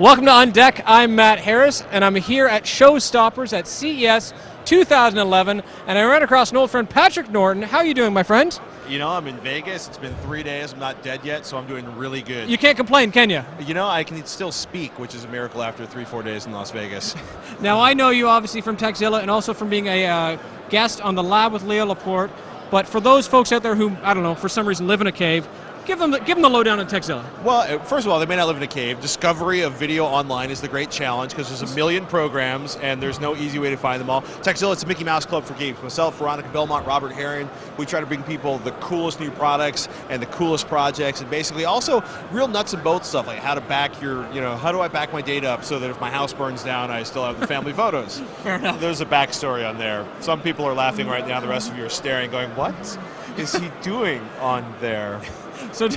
Welcome to On Deck. I'm Matt Harris, and I'm here at Showstoppers at CES 2011, and I ran across an old friend, Patrick Norton. How are you doing, my friend? You know, I'm in Vegas. It's been 3 days. I'm not dead yet, so I'm doing really good. You can't complain, can you? You know, I can still speak, which is a miracle after 3-4 days in Las Vegas. Now, I know you obviously from Tekzilla and also from being a guest on the Lab with Leo Laporte, but for those folks out there who, I don't know, for some reason live in a cave, give them the lowdown on Tekzilla. Well, first of all, they may not live in a cave. Discovery of video online is the great challenge because there's a million programs and there's no easy way to find them all. Tekzilla, it's a Mickey Mouse Club for geeks. Myself, Veronica Belmont, Robert Herring, we try to bring people the coolest new products and the coolest projects, and basically also real nuts and bolts stuff like how to back your, how do I back my data up so that if my house burns down, I still have the family photos. Fair enough. There's a backstory on there. Some people are laughing right now. The rest of you are staring, going, "What is he doing on there?" So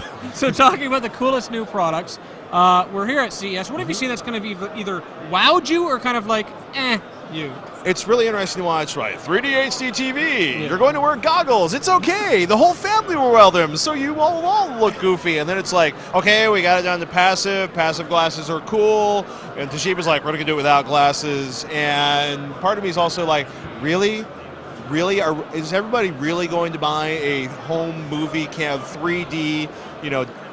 talking about the coolest new products, we're here at CES. What have you seen that's going to be either wowed you or kind of like, you? It's really interesting to watch, right? 3D HD TV. Yeah. You're going to wear goggles. It's okay. The whole family will wear them, so you all look goofy. And then it's like, okay, we got it down to passive. Passive glasses are cool. And Toshiba's like, we're going to do it without glasses. And part of me is also like, really? Really, is everybody really going to buy a home movie 3D,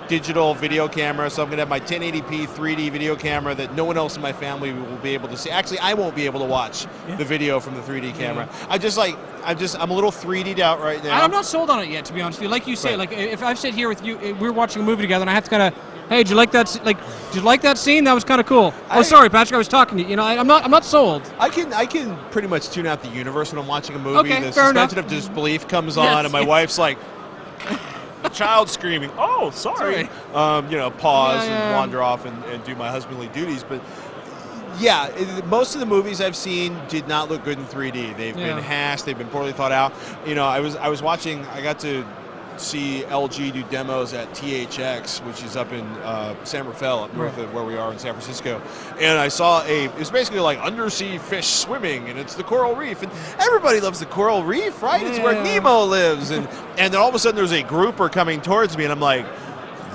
digital video camera? So I'm going to have my 1080p 3D video camera that no one else in my family will be able to see. Actually, I won't be able to watch the video from the 3D camera. Yeah. I'm a little 3D'd out right now. I'm not sold on it yet, to be honest with you. Like you say, like if I've sit here with you, we're watching a movie together, and I have to kind of, hey, did you like that? Did you like that scene? That was kind of cool. Sorry, Patrick, I was talking to you. I'm not sold. I can pretty much tune out the universe when I'm watching a movie. Okay, the fair suspension enough. of disbelief comes on, and my wife's like, child screaming, "Oh, sorry!" Pause and wander off and do my husbandly duties. But yeah, most of the movies I've seen did not look good in 3D. They've been hashed. They've been poorly thought out. I was watching. I got to see LG do demos at THX, which is up in San Rafael, up north of where we are in San Francisco. And I saw it's basically like undersea fish swimming, and it's the coral reef. And everybody loves the coral reef, right? It's where Nemo lives. And then all of a sudden there's a grouper coming towards me, and I'm like,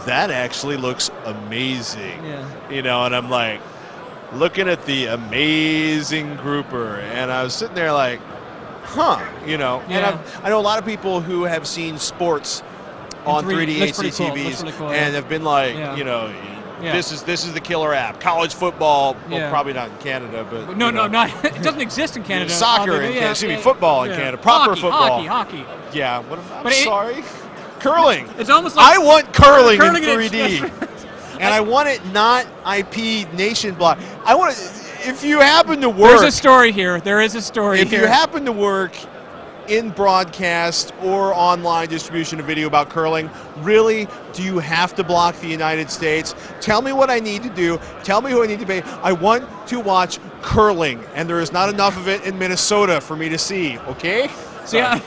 that actually looks amazing. Yeah. And I'm like, looking at the amazing grouper, and I was sitting there like, and I know a lot of people who have seen sports on 3D HD TVs really cool, and have been like, this is the killer app. College football, well, probably not in Canada, but no, not. It doesn't exist in Canada. Soccer in Canada, excuse me, football in Canada, proper football. Hockey. Yeah, I'm sorry. Curling. It's almost like I want curling in 3D, and I want it not IP nation block. I want it. If you happen to work... There's a story here. There is a story here. If you happen happen to work in broadcast or online distribution of video about curling, really, do you have to block the United States? Tell me what I need to do. Tell me who I need to pay. I want to watch curling, and there is not enough of it in Minnesota for me to see, okay? So,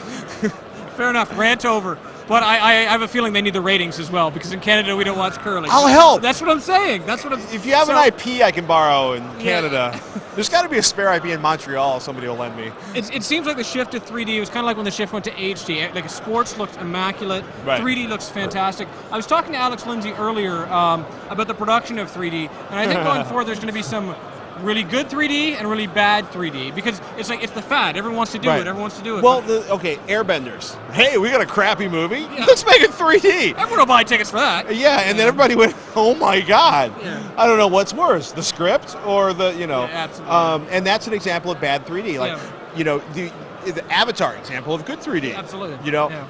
fair enough. Rant over. But I have a feeling they need the ratings as well, because in Canada we don't watch curling. I'll help. That's what I'm saying. If you have an IP I can borrow in Canada, there's got to be a spare IP in Montreal somebody will lend me. It seems like the shift to 3D was kind of like when the shift went to HD. Like sports looked immaculate. Right. 3D looks fantastic. I was talking to Alex Lindsay earlier about the production of 3D, and I think going forward there's going to be some really good 3D and really bad 3D, because it's the fad. Everyone wants to do it. Everyone wants to do it. Well, Airbenders. Hey, we got a crappy movie. Yeah. Let's make it 3D. Everyone will buy tickets for that. Yeah, and then everybody went, "Oh my God!" Yeah. I don't know what's worse, the script or the absolutely. And that's an example of bad 3D. Like the Avatar example of good 3D. Absolutely.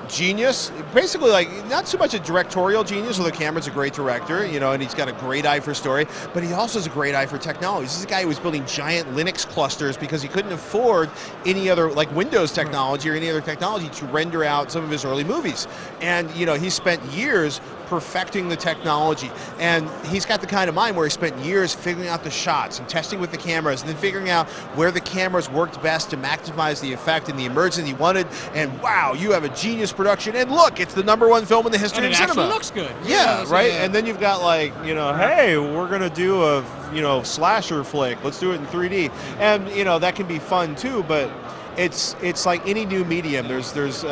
Genius. Basically, like, not so much a directorial genius, although Cameron's a great director, and he's got a great eye for story, but he also has a great eye for technology. This is a guy who was building giant Linux clusters because he couldn't afford any other, like Windows technology or any other technology to render out some of his early movies. And, he spent years perfecting the technology, and he's got the kind of mind where he spent years figuring out the shots and testing with the cameras and then figuring out where the cameras worked best to maximize the effect and the immersion he wanted. And wow, you have a genius production, and look, it's the #1 film in the history of cinema. It actually looks good. Yeah, right. And then you've got hey, we're gonna do a slasher flick, let's do it in 3D, and that can be fun too, but it's like any new medium. There's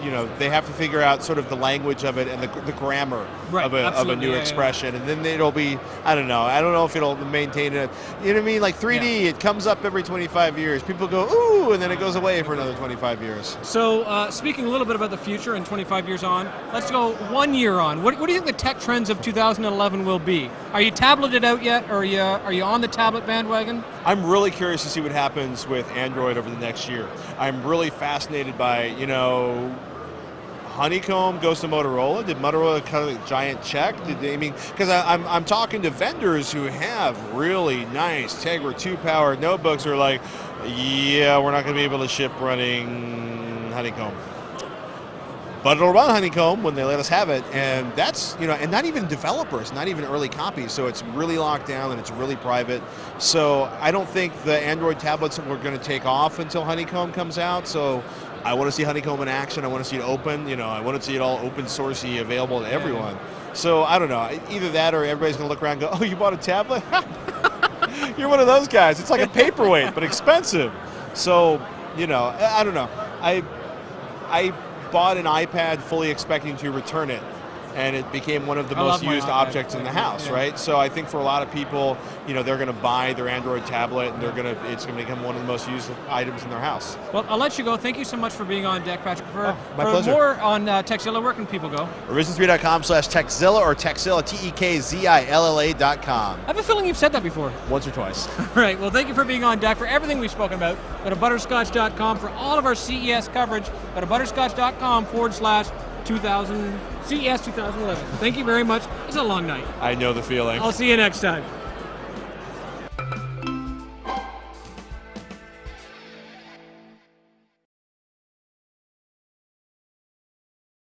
you know, they have to figure out sort of the language of it and the grammar of a new expression, and then it'll be, I don't know if it'll maintain it. You know what I mean? Like 3D, it comes up every 25 years. People go ooh, and then it goes away for another 25 years. So speaking a little bit about the future and 25 years on, let's go 1 year on. What do you think the tech trends of 2011 will be? Are you tableted out yet, or are you on the tablet bandwagon? I'm really curious to see what happens with Android over the next year. I'm really fascinated by, you know, Honeycomb goes to Motorola. Did Motorola cut a giant check? Did they, I mean, because I'm talking to vendors who have really nice Tegra 2 powered notebooks who are like, yeah, we're not going to be able to ship running Honeycomb. But it'll run Honeycomb when they let us have it, and that's, you know, and not even developers, not even early copies, so it's really locked down and it's really private. So I don't think the Android tablets are going to take off until Honeycomb comes out, so I want to see Honeycomb in action. I want to see it open, you know, I want to see it all open sourcey, available to everyone. So I don't know, either that or everybody's going to look around and go, oh, you bought a tablet? You're one of those guys. It's like a paperweight, but expensive. So, you know, I don't know. I bought an iPad fully expecting to return it, and it became one of the most used objects in the house, right? So I think for a lot of people, you know, they're going to buy their Android tablet, and it's going to become one of the most used items in their house. Well, I'll let you go. Thank you so much for being on deck, Patrick. For more on Tekzilla, where can people go? Revision3.com/Tekzilla or Tekzilla, TEKZILLA.com. I have a feeling you've said that before. Once or twice. All right. Well, thank you for being on deck. For everything we've spoken about, go to butterscotch.com. For all of our CES coverage, go to butterscotch.com/CES 2011. Thank you very much. It's a long night. I know the feeling. I'll see you next time.